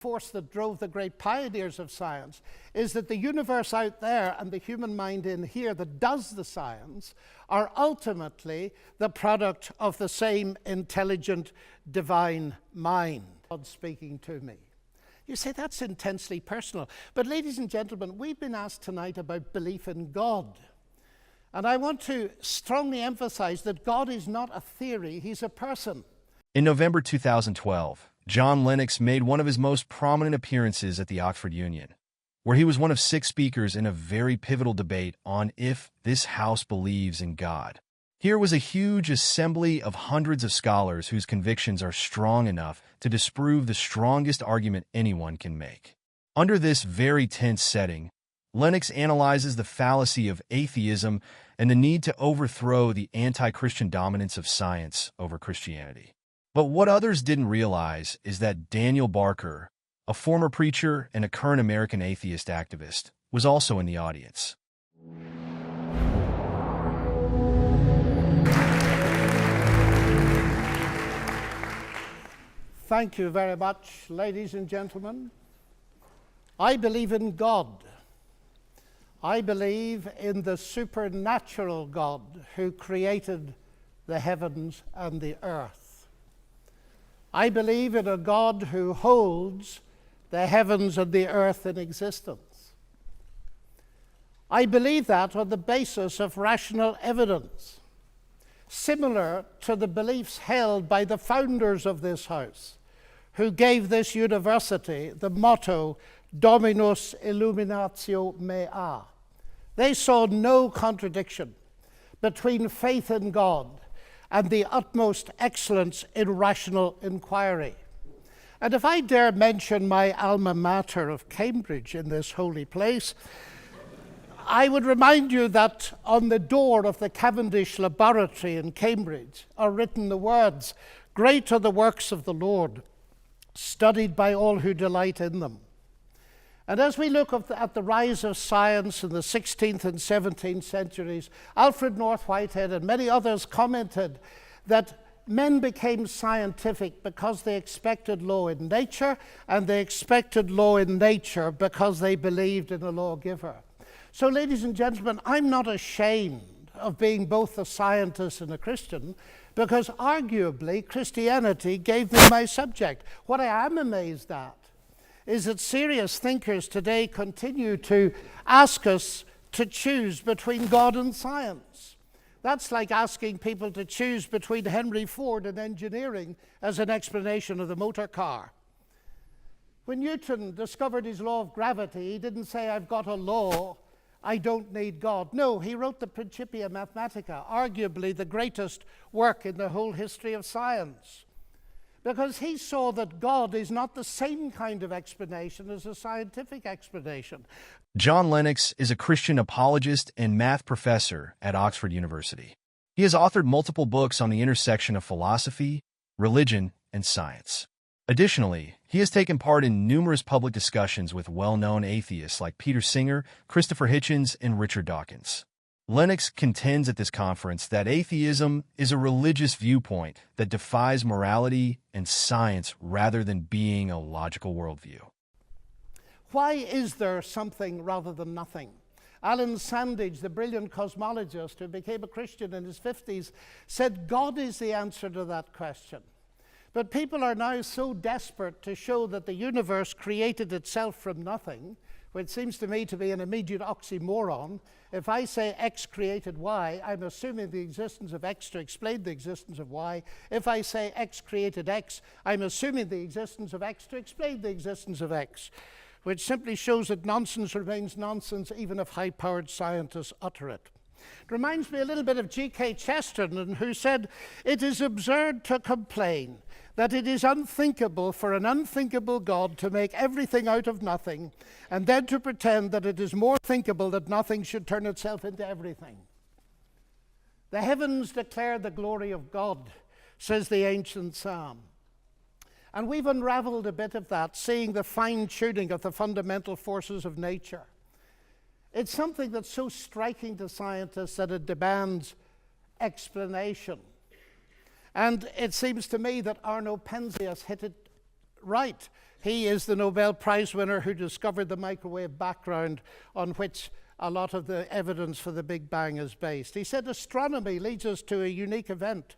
force that drove the great pioneers of science is that the universe out there and the human mind in here that does the science are ultimately the product of the same intelligent divine mind. God speaking to me. You say that's intensely personal. But ladies and gentlemen, we've been asked tonight about belief in God. And I want to strongly emphasize that God is not a theory, he's a person. In November 2012, John Lennox made one of his most prominent appearances at the Oxford Union, where he was one of 6 speakers in a very pivotal debate on if this house believes in God. Here was a huge assembly of hundreds of scholars whose convictions are strong enough to disprove the strongest argument anyone can make. Under this very tense setting, Lennox analyzes the fallacy of atheism and the need to overthrow the anti-Christian dominance of science over Christianity. But what others didn't realize is that Daniel Barker, a former preacher and a current American atheist activist, was also in the audience. Thank you very much, ladies and gentlemen. I believe in God. I believe in the supernatural God who created the heavens and the earth. I believe in a God who holds the heavens and the earth in existence. I believe that on the basis of rational evidence, similar to the beliefs held by the founders of this house, who gave this university the motto, Dominus Illuminatio Mea. They saw no contradiction between faith in God and the utmost excellence in rational inquiry. And if I dare mention my alma mater of Cambridge in this holy place, I would remind you that on the door of the Cavendish Laboratory in Cambridge are written the words, "Great are the works of the Lord, studied by all who delight in them." And as we look at the rise of science in the 16th and 17th centuries, Alfred North Whitehead and many others commented that men became scientific because they expected law in nature, and they expected law in nature because they believed in a lawgiver. So, ladies and gentlemen, I'm not ashamed of being both a scientist and a Christian, because arguably Christianity gave me my subject. What I am amazed at is that serious thinkers today continue to ask us to choose between God and science. That's like asking people to choose between Henry Ford and engineering as an explanation of the motor car. When Newton discovered his law of gravity, he didn't say, "I've got a law, I don't need God." No, he wrote the Principia Mathematica, arguably the greatest work in the whole history of science, because he saw that God is not the same kind of explanation as a scientific explanation. John Lennox is a Christian apologist and math professor at Oxford University. He has authored multiple books on the intersection of philosophy, religion, and science. Additionally, he has taken part in numerous public discussions with well-known atheists like Peter Singer, Christopher Hitchens, and Richard Dawkins. Lennox contends at this conference that atheism is a religious viewpoint that defies morality and science rather than being a logical worldview. Why is there something rather than nothing? Alan Sandage, the brilliant cosmologist who became a Christian in his 50s, said God is the answer to that question. But people are now so desperate to show that the universe created itself from nothing, which seems to me to be an immediate oxymoron. If I say X created Y, I'm assuming the existence of X to explain the existence of Y. If I say X created X, I'm assuming the existence of X to explain the existence of X, which simply shows that nonsense remains nonsense even if high-powered scientists utter it. It reminds me a little bit of G.K. Chesterton, who said, "It is absurd to complain that it is unthinkable for an unthinkable God to make everything out of nothing, and then to pretend that it is more thinkable that nothing should turn itself into everything." The heavens declare the glory of God, says the ancient psalm. And we've unraveled a bit of that, seeing the fine-tuning of the fundamental forces of nature. It's something that's so striking to scientists that it demands explanation. And it seems to me that Arno Penzias hit it right He is the Nobel Prize winner who discovered the microwave background on which a lot of the evidence for the Big Bang is based. He said astronomy leads us to a unique event,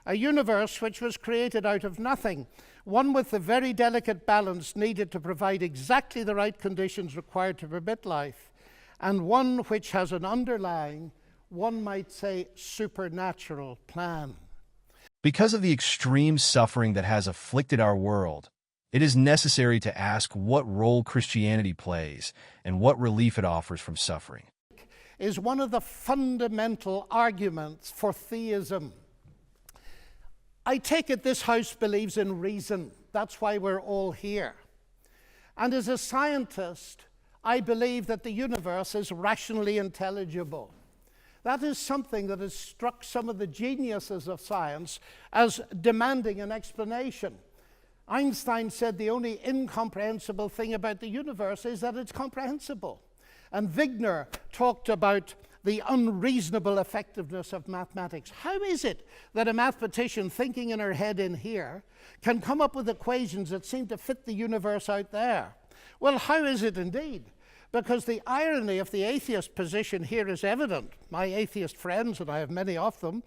a universe which was created out of nothing, one with the very delicate balance needed to provide exactly the right conditions required to permit life, and one which has an underlying, one might say, supernatural plan. Because of the extreme suffering that has afflicted our world, it is necessary to ask what role Christianity plays and what relief it offers from suffering. Is one of the fundamental arguments for theism. I take it this house believes in reason. That's why we're all here. And as a scientist, I believe that the universe is rationally intelligible. That is something that has struck some of the geniuses of science as demanding an explanation. Einstein said the only incomprehensible thing about the universe is that it's comprehensible. And Wigner talked about the unreasonable effectiveness of mathematics. How is it that a mathematician thinking in her head in here can come up with equations that seem to fit the universe out there? Well, how is it indeed? Because the irony of the atheist position here is evident. My atheist friends, and I have many of them,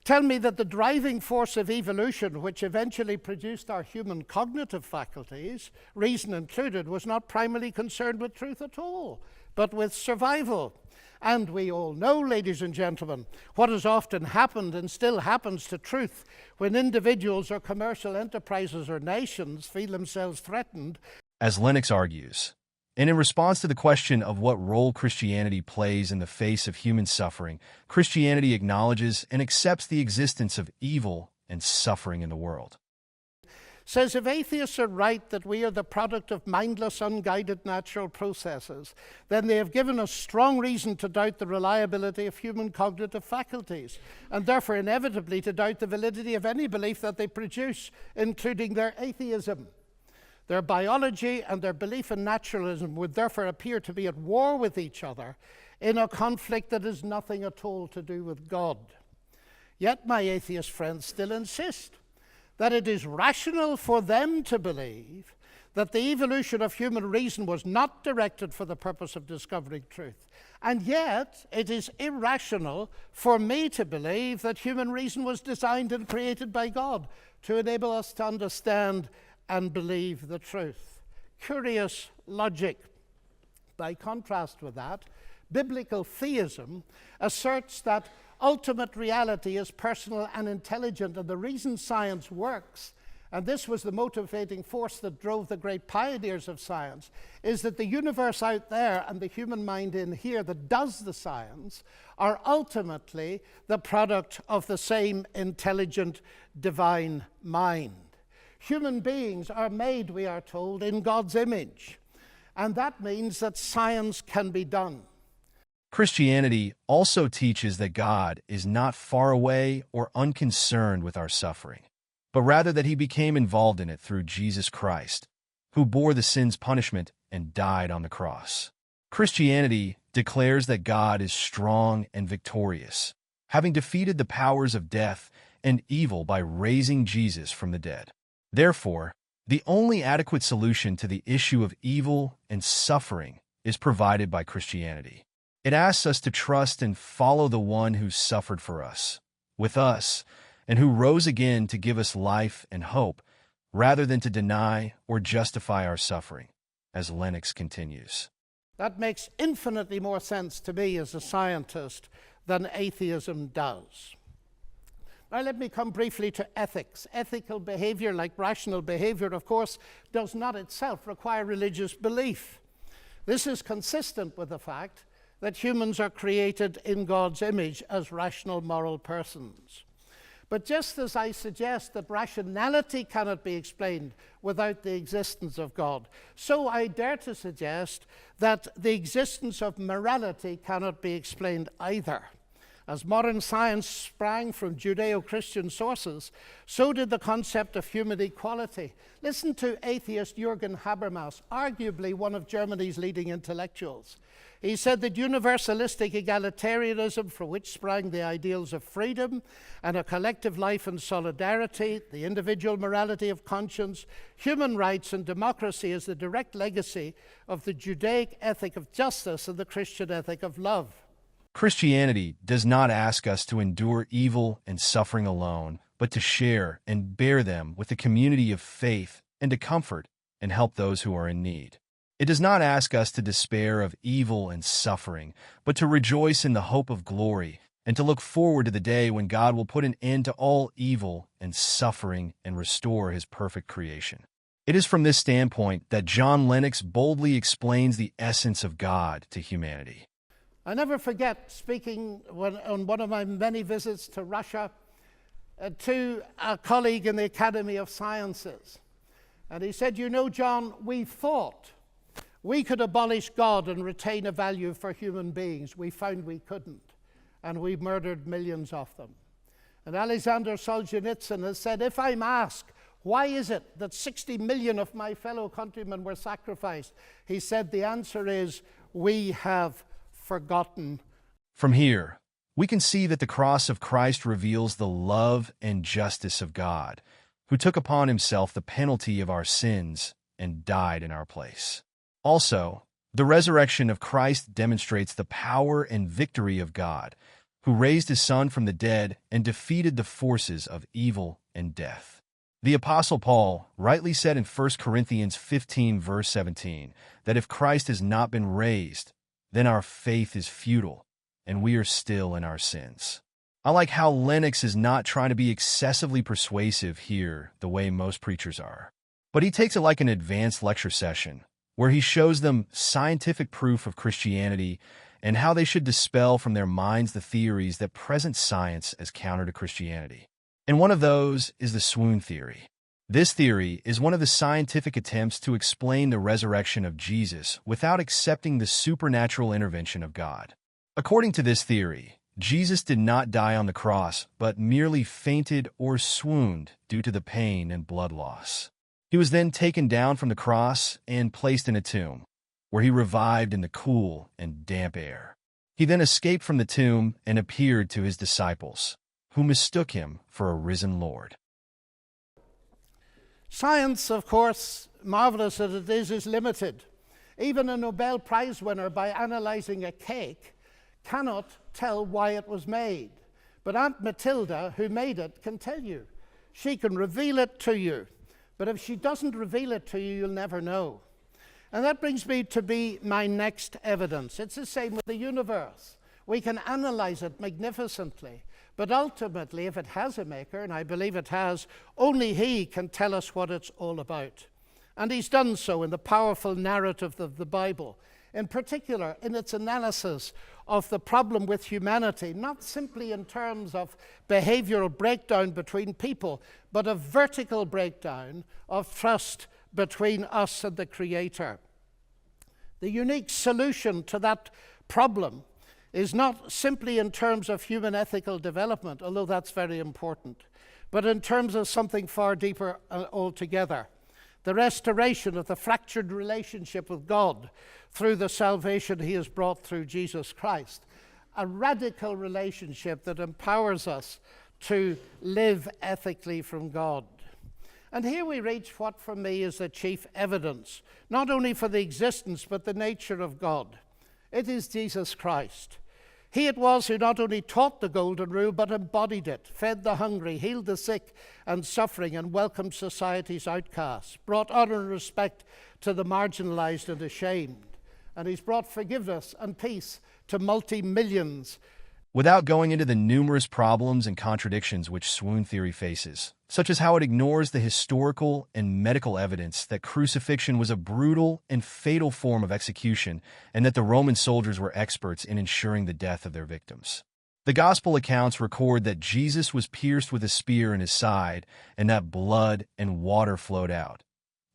tell me that the driving force of evolution, which eventually produced our human cognitive faculties, reason included, was not primarily concerned with truth at all, but with survival. And we all know, ladies and gentlemen, what has often happened and still happens to truth when individuals or commercial enterprises or nations feel themselves threatened. As Lennox argues, and in response to the question of what role Christianity plays in the face of human suffering, Christianity acknowledges and accepts the existence of evil and suffering in the world. Says if atheists are right that we are the product of mindless, unguided natural processes, then they have given us strong reason to doubt the reliability of human cognitive faculties, and therefore inevitably to doubt the validity of any belief that they produce, including their atheism. Their biology and their belief in naturalism would therefore appear to be at war with each other in a conflict that has nothing at all to do with God. Yet my atheist friends still insist that it is rational for them to believe that the evolution of human reason was not directed for the purpose of discovering truth. And yet, it is irrational for me to believe that human reason was designed and created by God to enable us to understand and believe the truth. Curious logic. By contrast with that, biblical theism asserts that ultimate reality is personal and intelligent, and the reason science works, and this was the motivating force that drove the great pioneers of science, is that the universe out there and the human mind in here that does the science are ultimately the product of the same intelligent divine mind. Human beings are made, we are told, in God's image, and that means that science can be done. Christianity also teaches that God is not far away or unconcerned with our suffering, but rather that he became involved in it through Jesus Christ, who bore the sin's punishment and died on the cross. Christianity declares that God is strong and victorious, having defeated the powers of death and evil by raising Jesus from the dead. Therefore, the only adequate solution to the issue of evil and suffering is provided by Christianity. It asks us to trust and follow the one who suffered for us, with us, and who rose again to give us life and hope, rather than to deny or justify our suffering, as Lennox continues. That makes infinitely more sense to me as a scientist than atheism does. Now let me come briefly to ethics. Ethical behavior, like rational behavior, of course, does not itself require religious belief. This is consistent with the fact that humans are created in God's image as rational moral persons. But just as I suggest that rationality cannot be explained without the existence of God, so I dare to suggest that the existence of morality cannot be explained either. As modern science sprang from Judeo-Christian sources, so did the concept of human equality. Listen to atheist Jürgen Habermas, arguably one of Germany's leading intellectuals. He said that universalistic egalitarianism, from which sprang the ideals of freedom and a collective life and solidarity, the individual morality of conscience, human rights and democracy, is the direct legacy of the Judaic ethic of justice and the Christian ethic of love. Christianity does not ask us to endure evil and suffering alone, but to share and bear them with a community of faith and to comfort and help those who are in need. It does not ask us to despair of evil and suffering, but to rejoice in the hope of glory and to look forward to the day when God will put an end to all evil and suffering and restore his perfect creation. It is from this standpoint that John Lennox boldly explains the essence of God to humanity. I never forget speaking on one of my many visits to Russia to a colleague in the Academy of Sciences. And he said, "You know, John, we thought we could abolish God and retain a value for human beings. We found we couldn't, and we murdered millions of them." And Alexander Solzhenitsyn has said, "If I'm asked, why is it that 60 million of my fellow countrymen were sacrificed?" He said, the answer is, we have forgotten. From here, we can see that the cross of Christ reveals the love and justice of God, who took upon himself the penalty of our sins and died in our place. Also, the resurrection of Christ demonstrates the power and victory of God, who raised his Son from the dead and defeated the forces of evil and death. The Apostle Paul rightly said in 1 Corinthians 15, verse 17, that if Christ has not been raised, then our faith is futile, and we are still in our sins. I like how Lennox is not trying to be excessively persuasive here the way most preachers are, but he takes it like an advanced lecture session, where he shows them scientific proof of Christianity and how they should dispel from their minds the theories that present science as counter to Christianity. And one of those is the swoon theory. This theory is one of the scientific attempts to explain the resurrection of Jesus without accepting the supernatural intervention of God. According to this theory, Jesus did not die on the cross, but merely fainted or swooned due to the pain and blood loss. He was then taken down from the cross and placed in a tomb, where he revived in the cool and damp air. He then escaped from the tomb and appeared to his disciples, who mistook him for a risen Lord. Science, of course, marvelous as it is limited. Even a Nobel Prize winner, by analyzing a cake, cannot tell why it was made. But Aunt Matilda, who made it, can tell you. She can reveal it to you. But if she doesn't reveal it to you, you'll never know. And that brings me to my next evidence. It's the same with the universe. We can analyze it magnificently. But ultimately, if it has a maker, and I believe it has, only he can tell us what it's all about. And he's done so in the powerful narrative of the Bible, in particular in its analysis of the problem with humanity, not simply in terms of behavioral breakdown between people, but a vertical breakdown of trust between us and the Creator. The unique solution to that problem is not simply in terms of human ethical development, although that's very important, but in terms of something far deeper altogether. The restoration of the fractured relationship with God through the salvation he has brought through Jesus Christ. A radical relationship that empowers us to live ethically from God. And here we reach what for me is the chief evidence, not only for the existence but the nature of God. It is Jesus Christ. He it was who not only taught the golden rule, but embodied it, fed the hungry, healed the sick and suffering, and welcomed society's outcasts, brought honor and respect to the marginalized and ashamed. And he's brought forgiveness and peace to multi-millions. Without going into the numerous problems and contradictions which swoon theory faces, such as how it ignores the historical and medical evidence that crucifixion was a brutal and fatal form of execution and that the Roman soldiers were experts in ensuring the death of their victims. The gospel accounts record that Jesus was pierced with a spear in his side and that blood and water flowed out,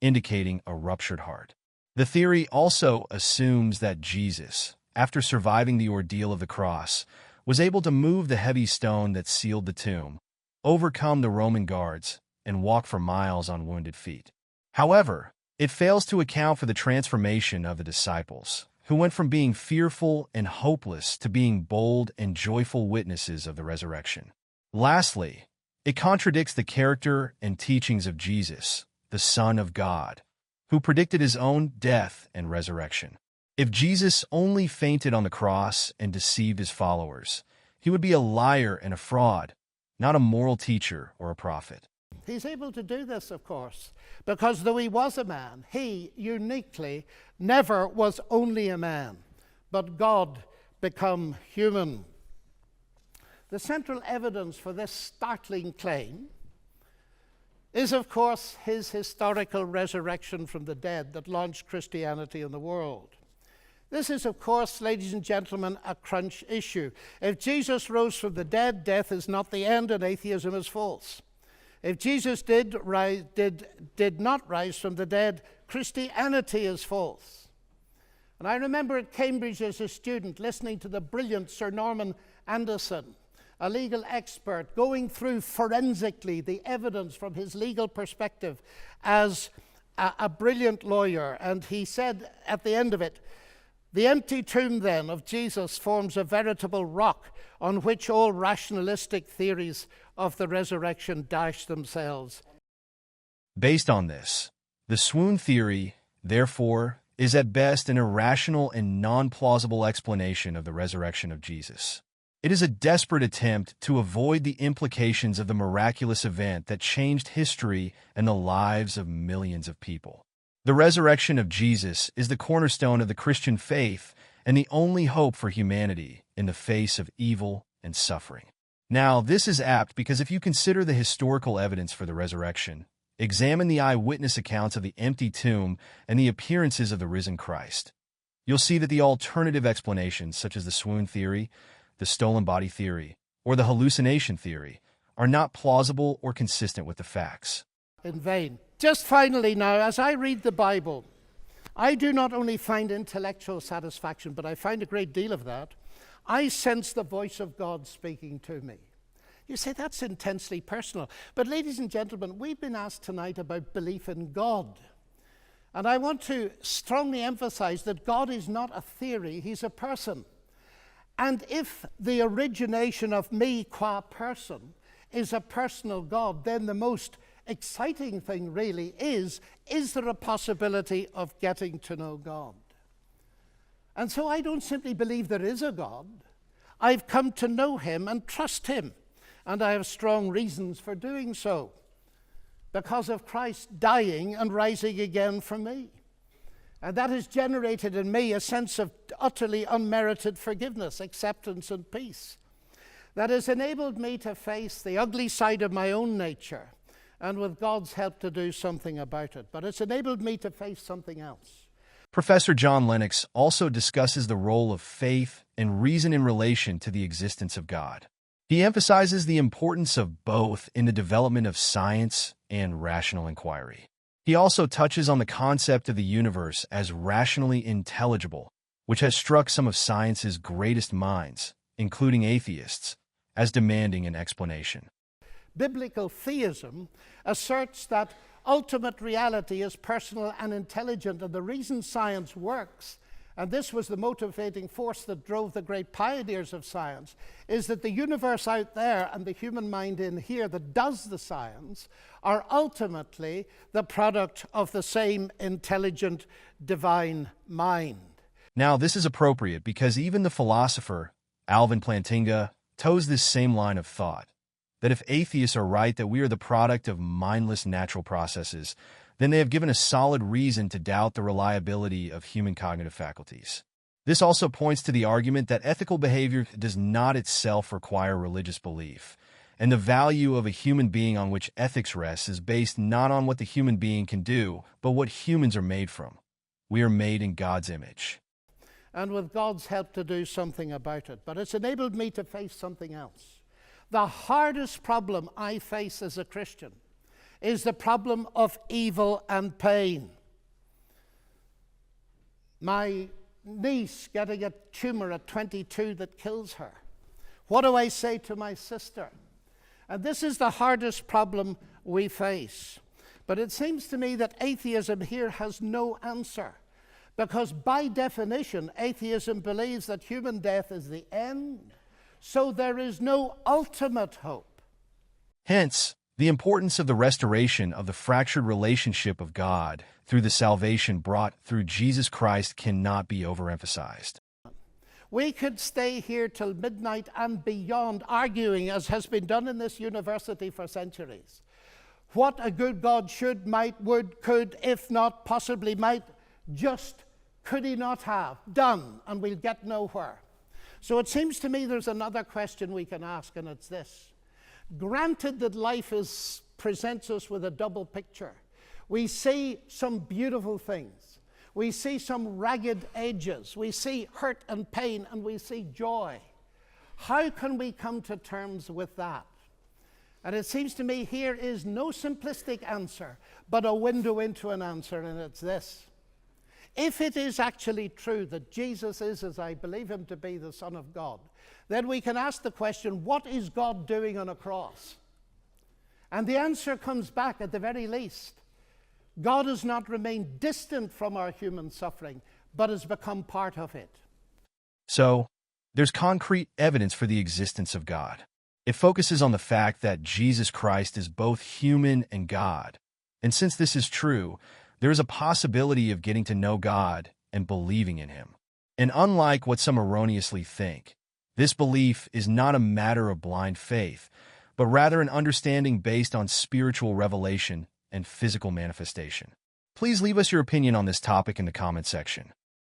indicating a ruptured heart. The theory also assumes that Jesus, after surviving the ordeal of the cross, was able to move the heavy stone that sealed the tomb, overcome the Roman guards, and walk for miles on wounded feet. However, it fails to account for the transformation of the disciples, who went from being fearful and hopeless to being bold and joyful witnesses of the resurrection. Lastly, it contradicts the character and teachings of Jesus, the Son of God, who predicted his own death and resurrection. If Jesus only fainted on the cross and deceived his followers, he would be a liar and a fraud, not a moral teacher or a prophet. He's able to do this, of course, because though he was a man, he uniquely never was only a man, but God become human. The central evidence for this startling claim is, of course, his historical resurrection from the dead that launched Christianity in the world. This is, of course, ladies and gentlemen, a crunch issue. If Jesus rose from the dead, death is not the end and atheism is false. If Jesus did not rise from the dead, Christianity is false. And I remember at Cambridge as a student listening to the brilliant Sir Norman Anderson, a legal expert, going through forensically the evidence from his legal perspective as a brilliant lawyer. And he said at the end of it, "The empty tomb then of Jesus forms a veritable rock on which all rationalistic theories of the resurrection dash themselves." Based on this, the swoon theory, therefore, is at best an irrational and non-plausible explanation of the resurrection of Jesus. It is a desperate attempt to avoid the implications of the miraculous event that changed history and the lives of millions of people. The resurrection of Jesus is the cornerstone of the Christian faith and the only hope for humanity in the face of evil and suffering. Now, this is apt because if you consider the historical evidence for the resurrection, examine the eyewitness accounts of the empty tomb and the appearances of the risen Christ, you'll see that the alternative explanations, such as the swoon theory, the stolen body theory, or the hallucination theory, are not plausible or consistent with the facts. In vain. Just finally now, as I read the Bible, I do not only find intellectual satisfaction, but I find a great deal of that. I sense the voice of God speaking to me. You say that's intensely personal. But ladies and gentlemen, we've been asked tonight about belief in God. And I want to strongly emphasize that God is not a theory, he's a person. And if the origination of me qua person is a personal God, then the most exciting thing really is there a possibility of getting to know God? And so I don't simply believe there is a God. I've come to know him and trust him. And I have strong reasons for doing so, because of Christ dying and rising again for me. And that has generated in me a sense of utterly unmerited forgiveness, acceptance, and peace. That has enabled me to face the ugly side of my own nature, and with God's help to do something about it. But it's enabled me to face something else. Professor John Lennox also discusses the role of faith and reason in relation to the existence of God. He emphasizes the importance of both in the development of science and rational inquiry. He also touches on the concept of the universe as rationally intelligible, which has struck some of science's greatest minds, including atheists, as demanding an explanation. Biblical theism asserts that ultimate reality is personal and intelligent, and the reason science works, and this was the motivating force that drove the great pioneers of science, is that the universe out there and the human mind in here that does the science are ultimately the product of the same intelligent divine mind. Now, this is appropriate because even the philosopher Alvin Plantinga toes this same line of thought, that if atheists are right that we are the product of mindless natural processes, then they have given a solid reason to doubt the reliability of human cognitive faculties. This also points to the argument that ethical behavior does not itself require religious belief, and the value of a human being on which ethics rests is based not on what the human being can do, but what humans are made from. We are made in God's image. And with God's help to do something about it. But it's enabled me to face something else. The hardest problem I face as a Christian is the problem of evil and pain. My niece getting a tumor at 22 that kills her. What do I say to my sister? And this is the hardest problem we face. But it seems to me that atheism here has no answer, because by definition, atheism believes that human death is the end, so there is no ultimate hope. Hence, the importance of the restoration of the fractured relationship of God through the salvation brought through Jesus Christ cannot be overemphasized. We could stay here till midnight and beyond arguing, as has been done in this university for centuries, what a good God should, might, would, could, if not, possibly might, just could he not have done, and we'll get nowhere. So it seems to me there's another question we can ask, and it's this. Granted that life presents us with a double picture. We see some beautiful things. We see some ragged edges. We see hurt and pain, and we see joy. How can we come to terms with that? And it seems to me here is no simplistic answer, but a window into an answer, and it's this. If it is actually true that Jesus is, as I believe him to be, the Son of God, then we can ask the question, what is God doing on a cross? And the answer comes back at the very least. God has not remained distant from our human suffering, but has become part of it. So, there's concrete evidence for the existence of God. It focuses on the fact that Jesus Christ is both human and God. And since this is true, there is a possibility of getting to know God and believing in him. And unlike what some erroneously think, this belief is not a matter of blind faith, but rather an understanding based on spiritual revelation and physical manifestation. Please leave us your opinion on this topic in the comment section.